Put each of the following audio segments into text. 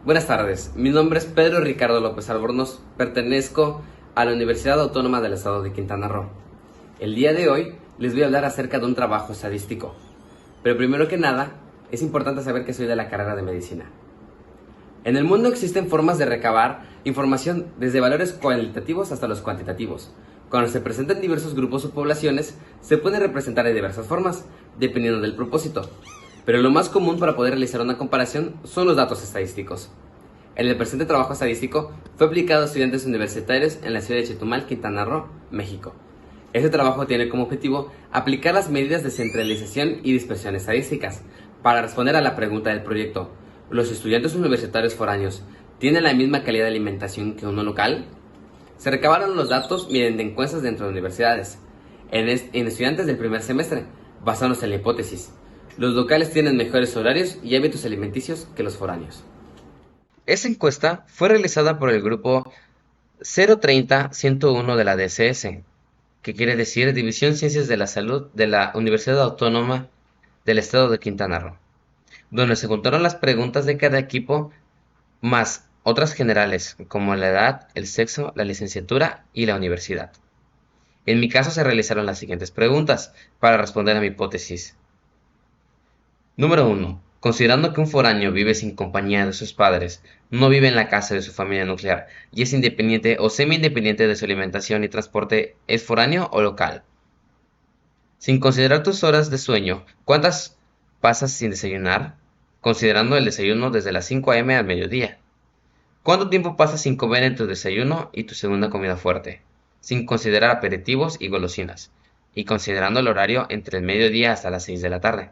Buenas tardes, mi nombre es Pedro Ricardo López Albornoz, pertenezco a la Universidad Autónoma del Estado de Quintana Roo. El día de hoy les voy a hablar acerca de un trabajo estadístico, pero primero que nada es importante saber que soy de la carrera de medicina. En el mundo existen formas de recabar información desde valores cualitativos hasta los cuantitativos. Cuando se presentan diversos grupos o poblaciones, se pueden representar de diversas formas, dependiendo del propósito. Pero lo más común para poder realizar una comparación son los datos estadísticos. En el presente trabajo estadístico fue aplicado a estudiantes universitarios en la ciudad de Chetumal, Quintana Roo, México. Este trabajo tiene como objetivo aplicar las medidas de centralización y dispersión estadísticas para responder a la pregunta del proyecto: ¿los estudiantes universitarios foráneos tienen la misma calidad de alimentación que uno local? Se recabaron los datos mediante encuestas dentro de universidades, en estudiantes del primer semestre, basándose en la hipótesis: los locales tienen mejores horarios y hábitos alimenticios que los foráneos. Esta encuesta fue realizada por el grupo 030-101 de la DCS, que quiere decir División Ciencias de la Salud de la Universidad Autónoma del Estado de Quintana Roo, donde se juntaron las preguntas de cada equipo más otras generales, como la edad, el sexo, la licenciatura y la universidad. En mi caso se realizaron las siguientes preguntas para responder a mi hipótesis. Número 1. Considerando que un foráneo vive sin compañía de sus padres, no vive en la casa de su familia nuclear y es independiente o semi-independiente de su alimentación y transporte, ¿es foráneo o local? Sin considerar tus horas de sueño, ¿cuántas pasas sin desayunar? Considerando el desayuno desde las 5 a.m. al mediodía. ¿Cuánto tiempo pasas sin comer en tu desayuno y tu segunda comida fuerte? Sin considerar aperitivos y golosinas, y considerando el horario entre el mediodía hasta las 6 de la tarde.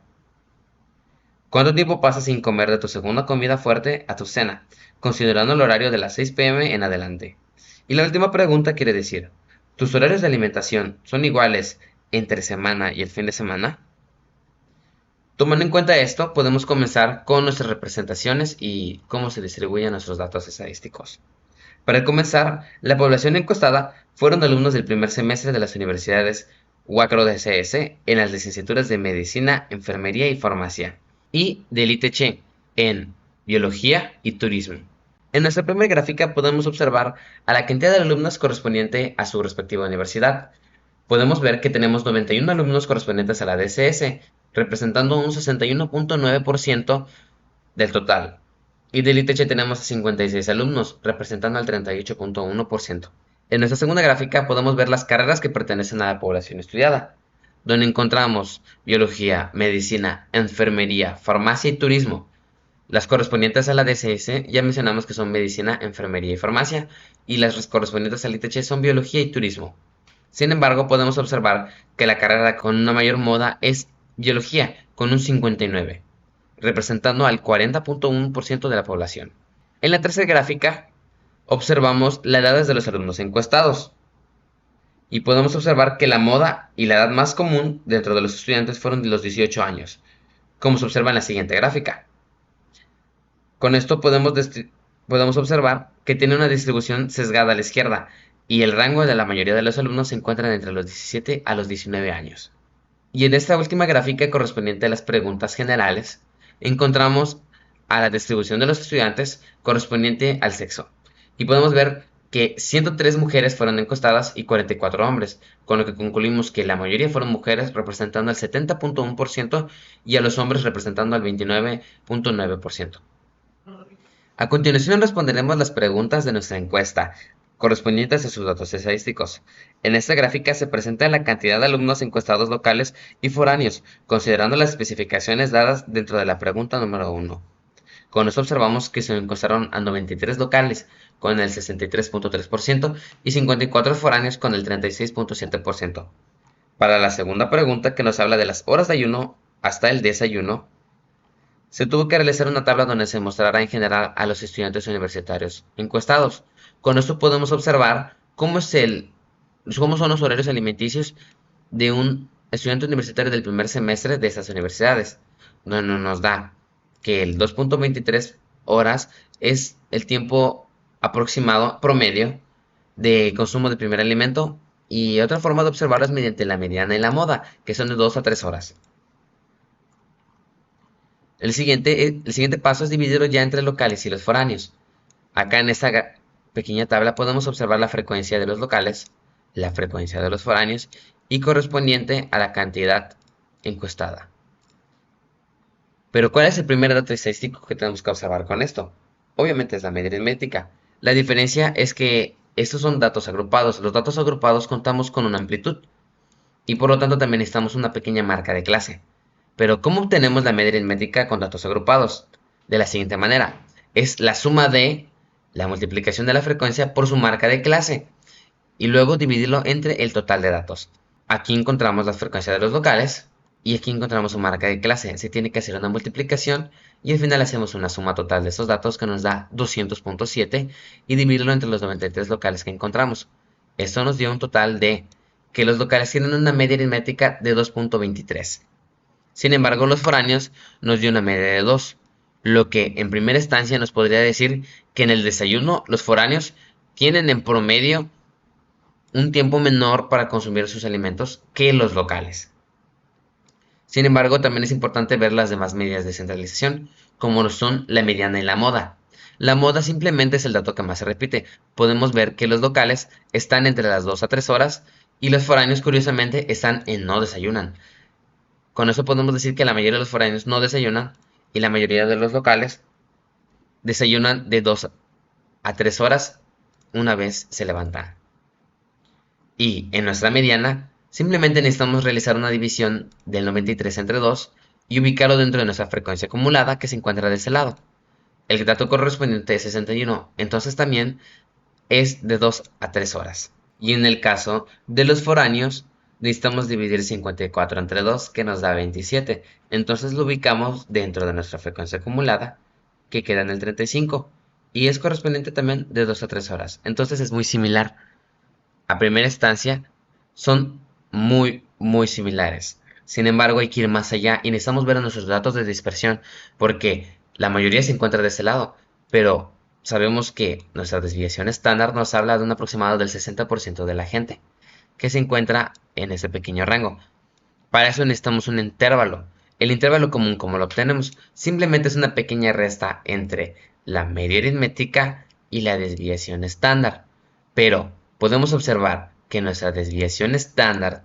¿Cuánto tiempo pasas sin comer de tu segunda comida fuerte a tu cena, considerando el horario de las 6 p.m. en adelante? Y la última pregunta quiere decir, ¿tus horarios de alimentación son iguales entre semana y el fin de semana? Tomando en cuenta esto, podemos comenzar con nuestras representaciones y cómo se distribuyen nuestros datos estadísticos. Para comenzar, la población encuestada fueron alumnos del primer semestre de las universidades Huacro DCS en las licenciaturas de Medicina, Enfermería y Farmacia, y del ITC en Biología y Turismo. En nuestra primera gráfica podemos observar a la cantidad de alumnos correspondiente a su respectiva universidad. Podemos ver que tenemos 91 alumnos correspondientes a la DCS, representando un 61.9% del total. Y del ITC tenemos a 56 alumnos, representando al 38.1%. En nuestra segunda gráfica podemos ver las carreras que pertenecen a la población estudiada, donde encontramos Biología, Medicina, Enfermería, Farmacia y Turismo. Las correspondientes a la DCS ya mencionamos que son Medicina, Enfermería y Farmacia, y las correspondientes al ITC son Biología y Turismo. Sin embargo, podemos observar que la carrera con una mayor moda es Biología, con un 59%, representando al 40.1% de la población. En la tercera gráfica, observamos las edades de los alumnos encuestados. Y podemos observar que la moda y la edad más común dentro de los estudiantes fueron de los 18 años, como se observa en la siguiente gráfica. Con esto podemos observar que tiene una distribución sesgada a la izquierda, y el rango de la mayoría de los alumnos se encuentran entre los 17 a los 19 años. Y en esta última gráfica correspondiente a las preguntas generales, encontramos a la distribución de los estudiantes correspondiente al sexo. Y podemos ver que 103 mujeres fueron encuestadas y 44 hombres, con lo que concluimos que la mayoría fueron mujeres representando el 70.1% y a los hombres representando el 29.9%. A continuación responderemos las preguntas de nuestra encuesta, correspondientes a sus datos estadísticos. En esta gráfica se presenta la cantidad de alumnos encuestados locales y foráneos, considerando las especificaciones dadas dentro de la pregunta número 1. Con esto observamos que se encuestaron a 93 locales, con el 63.3%, y 54 foráneos con el 36.7%. Para la segunda pregunta, que nos habla de las horas de ayuno hasta el desayuno, se tuvo que realizar una tabla donde se mostrará en general a los estudiantes universitarios encuestados. Con esto podemos observar cómo son los horarios alimenticios de un estudiante universitario del primer semestre de estas universidades, donde nos da que el 2.23 horas es el tiempo aproximado promedio de consumo de primer alimento, y otra forma de observarlo es mediante la mediana y la moda, que son de 2 a 3 horas. El siguiente paso es dividirlo ya entre locales y los foráneos. Acá en esta pequeña tabla podemos observar la frecuencia de los locales, la frecuencia de los foráneos y correspondiente a la cantidad encuestada. Pero ¿cuál es el primer dato estadístico que tenemos que observar con esto? Obviamente es la media aritmética. La diferencia es que estos son datos agrupados. Los datos agrupados contamos con una amplitud y por lo tanto también necesitamos una pequeña marca de clase. Pero ¿cómo obtenemos la media aritmética con datos agrupados? De la siguiente manera. Es la suma de la multiplicación de la frecuencia por su marca de clase y luego dividirlo entre el total de datos. Aquí encontramos la frecuencia de los locales y aquí encontramos su marca de clase. Se tiene que hacer una multiplicación y al final hacemos una suma total de estos datos que nos da 200.7 y dividirlo entre los 93 locales que encontramos. Esto nos dio un total de que los locales tienen una media aritmética de 2.23. Sin embargo, los foráneos nos dio una media de 2, lo que en primera instancia nos podría decir que en el desayuno los foráneos tienen en promedio un tiempo menor para consumir sus alimentos que los locales. Sin embargo, también es importante ver las demás medidas de centralización, como lo son la mediana y la moda. La moda simplemente es el dato que más se repite. Podemos ver que los locales están entre las 2 a 3 horas y los foráneos curiosamente están en no desayunan. Con eso podemos decir que la mayoría de los foráneos no desayunan y la mayoría de los locales desayunan de 2 a 3 horas una vez se levantan. Y en nuestra mediana, simplemente necesitamos realizar una división del 93 entre 2 y ubicarlo dentro de nuestra frecuencia acumulada que se encuentra de ese lado. El dato correspondiente es 61, entonces también es de 2 a 3 horas. Y en el caso de los foráneos, necesitamos dividir 54 entre 2, que nos da 27. Entonces lo ubicamos dentro de nuestra frecuencia acumulada, que queda en el 35. Y es correspondiente también de 2 a 3 horas. Entonces es muy similar. A primera instancia, son muy similares. Sin embargo, hay que ir más allá y necesitamos ver nuestros datos de dispersión, porque la mayoría se encuentra de este lado, pero sabemos que nuestra desviación estándar nos habla de un aproximado del 60% de la gente que se encuentra en ese pequeño rango. Para eso necesitamos un intervalo. El intervalo común, como lo obtenemos, simplemente es una pequeña resta entre la media aritmética y la desviación estándar. Pero podemos observar que nuestra desviación estándar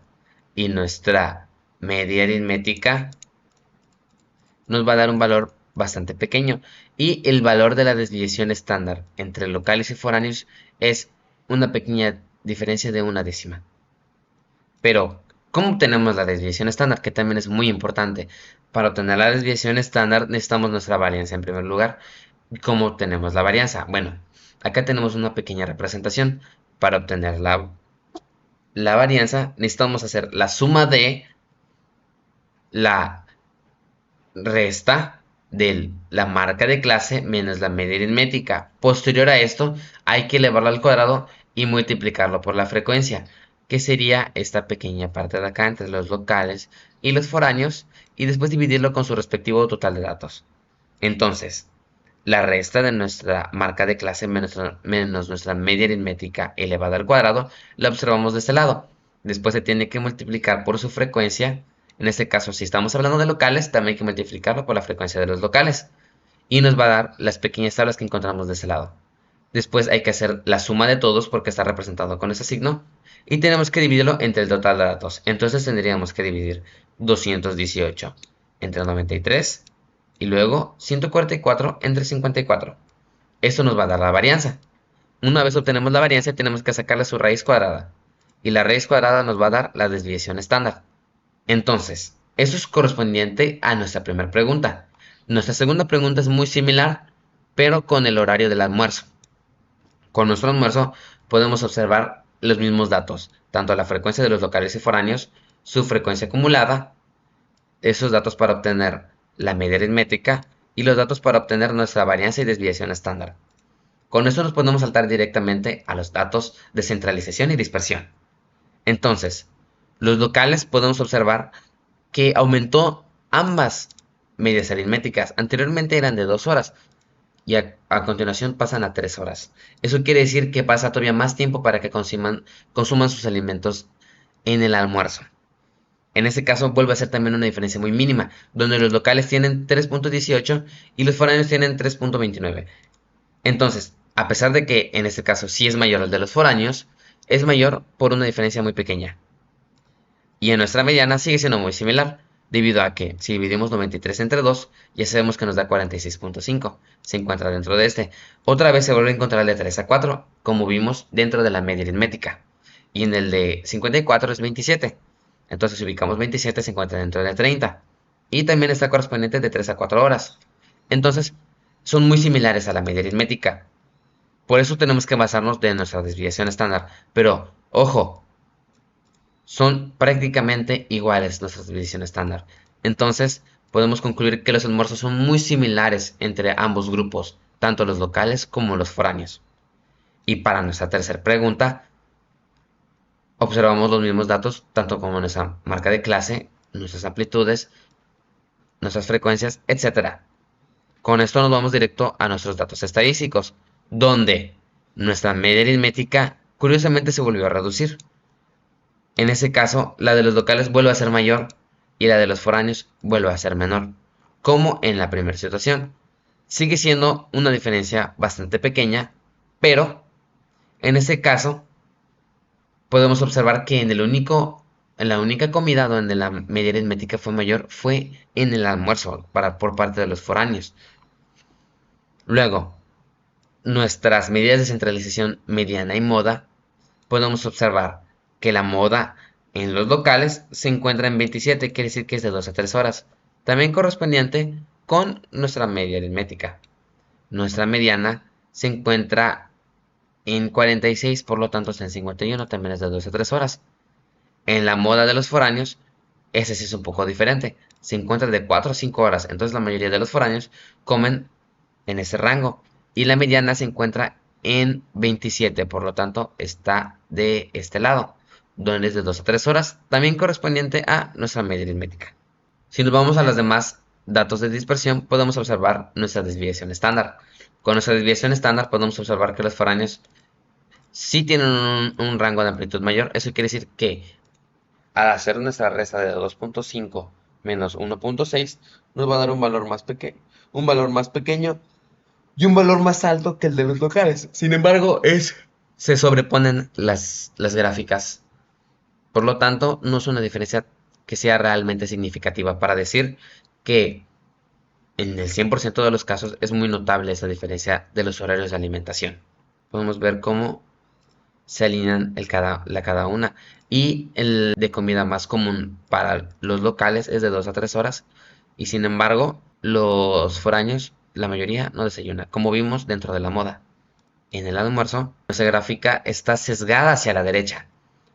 y nuestra media aritmética nos va a dar un valor bastante pequeño. Y el valor de la desviación estándar entre locales y foráneos es una pequeña diferencia de una décima. Pero, ¿cómo obtenemos la desviación estándar? Que también es muy importante. Para obtener la desviación estándar necesitamos nuestra varianza en primer lugar. ¿Cómo obtenemos la varianza? Bueno, acá tenemos una pequeña representación. Para obtener la varianza necesitamos hacer la suma de la resta de la marca de clase menos la media aritmética. Posterior a esto, hay que elevarlo al cuadrado y multiplicarlo por la frecuencia, que sería esta pequeña parte de acá entre los locales y los foráneos, y después dividirlo con su respectivo total de datos. Entonces, la resta de nuestra marca de clase menos nuestra media aritmética elevada al cuadrado, la observamos de este lado. Después se tiene que multiplicar por su frecuencia. En este caso, si estamos hablando de locales, también hay que multiplicarlo por la frecuencia de los locales. Y nos va a dar las pequeñas tablas que encontramos de este lado. Después hay que hacer la suma de todos porque está representado con ese signo. Y tenemos que dividirlo entre el total de datos. Entonces tendríamos que dividir 218 entre 93 y luego 144 entre 54. Esto nos va a dar la varianza. Una vez obtenemos la varianza, tenemos que sacarle su raíz cuadrada. Y la raíz cuadrada nos va a dar la desviación estándar. Entonces, eso es correspondiente a nuestra primera pregunta. Nuestra segunda pregunta es muy similar, pero con el horario del almuerzo. Con nuestro almuerzo podemos observar los mismos datos, tanto la frecuencia de los locales y foráneos, su frecuencia acumulada, esos datos para obtener la media aritmética y los datos para obtener nuestra varianza y desviación estándar. Con esto nos podemos saltar directamente a los datos de centralización y dispersión. Entonces, los locales podemos observar que aumentó ambas medias aritméticas. Anteriormente eran de 2 horas y a continuación pasan a 3 horas. Eso quiere decir que pasa todavía más tiempo para que consuman sus alimentos en el almuerzo. En ese caso vuelve a ser también una diferencia muy mínima, donde los locales tienen 3.18 y los foráneos tienen 3.29. Entonces, a pesar de que en este caso sí es mayor el de los foráneos, es mayor por una diferencia muy pequeña. Y en nuestra mediana sigue siendo muy similar, debido a que si dividimos 93 entre 2, ya sabemos que nos da 46.5. Se encuentra dentro de este. Otra vez se vuelve a encontrar de 3 a 4, como vimos dentro de la media aritmética. Y en el de 54 es 27. Entonces si ubicamos 27 se encuentra dentro de 30. Y también está correspondiente de 3 a 4 horas. Entonces son muy similares a la media aritmética. Por eso tenemos que basarnos de nuestra desviación estándar. Pero, ojo, son prácticamente iguales nuestras desviaciones estándar. Entonces, podemos concluir que los almuerzos son muy similares entre ambos grupos, tanto los locales como los foráneos. Y para nuestra tercera pregunta, observamos los mismos datos, tanto como nuestra marca de clase, nuestras amplitudes, nuestras frecuencias, etc. Con esto nos vamos directo a nuestros datos estadísticos, donde nuestra media aritmética curiosamente se volvió a reducir. En ese caso, la de los locales vuelve a ser mayor y la de los foráneos vuelve a ser menor, como en la primera situación. Sigue siendo una diferencia bastante pequeña, pero en ese caso podemos observar que en la única comida donde la media aritmética fue mayor fue en el almuerzo por parte de los foráneos. Luego, nuestras medidas de centralización mediana y moda, podemos observar que la moda en los locales se encuentra en 27, quiere decir que es de 2 a 3 horas, también correspondiente con nuestra media aritmética. Nuestra mediana se encuentra en 46, por lo tanto está en 51, también es de 2 a 3 horas. En la moda de los foráneos, ese sí es un poco diferente, se encuentra de 4 a 5 horas, entonces la mayoría de los foráneos comen en ese rango. Y la mediana se encuentra en 27, por lo tanto está de este lado, donde es de 2 a 3 horas, también correspondiente a nuestra media aritmética. Si nos vamos a los demás datos de dispersión, podemos observar nuestra desviación estándar. Con nuestra desviación estándar podemos observar que los foráneos sí tienen un rango de amplitud mayor. Eso quiere decir que al hacer nuestra resta de 2.5 menos 1.6, nos va a dar un valor más pequeño y un valor más alto que el de los locales. Sin embargo, se sobreponen las gráficas. Por lo tanto, no es una diferencia que sea realmente significativa para decir que en el 100% de los casos es muy notable esa diferencia de los horarios de alimentación. Podemos ver cómo se alinean cada una. Y el de comida más común para los locales es de 2 a 3 horas. Y sin embargo, los foráneos, la mayoría no desayuna, como vimos dentro de la moda. En el almuerzo, nuestra gráfica está sesgada hacia la derecha.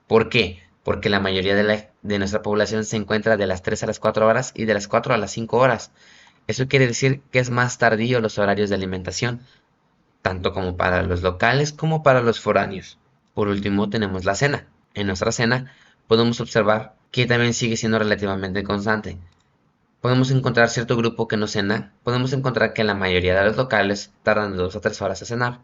¿Por qué? Porque la mayoría de nuestra población se encuentra de las 3 a las 4 horas y de las 4 a las 5 horas. Eso quiere decir que es más tardío los horarios de alimentación, tanto como para los locales como para los foráneos. Por último tenemos la cena. En nuestra cena podemos observar que también sigue siendo relativamente constante. Podemos encontrar cierto grupo que no cena, podemos encontrar que la mayoría de los locales tardan de 2 a 3 horas a cenar.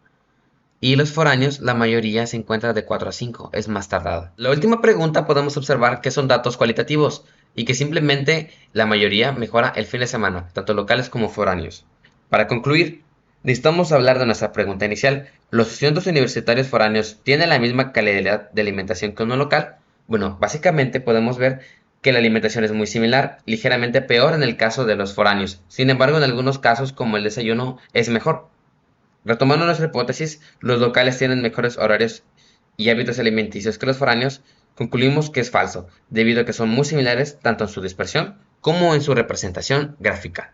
Y los foráneos, la mayoría se encuentra de 4 a 5, es más tardada. La última pregunta podemos observar que son datos cualitativos y que simplemente la mayoría mejora el fin de semana, tanto locales como foráneos. Para concluir, necesitamos hablar de nuestra pregunta inicial. ¿Los estudiantes universitarios foráneos tienen la misma calidad de alimentación que uno local? Bueno, básicamente podemos ver que la alimentación es muy similar, ligeramente peor en el caso de los foráneos. Sin embargo, en algunos casos, como el desayuno, es mejor. Retomando nuestra hipótesis, los locales tienen mejores horarios y hábitos alimenticios que los foráneos. Concluimos que es falso, debido a que son muy similares tanto en su dispersión como en su representación gráfica.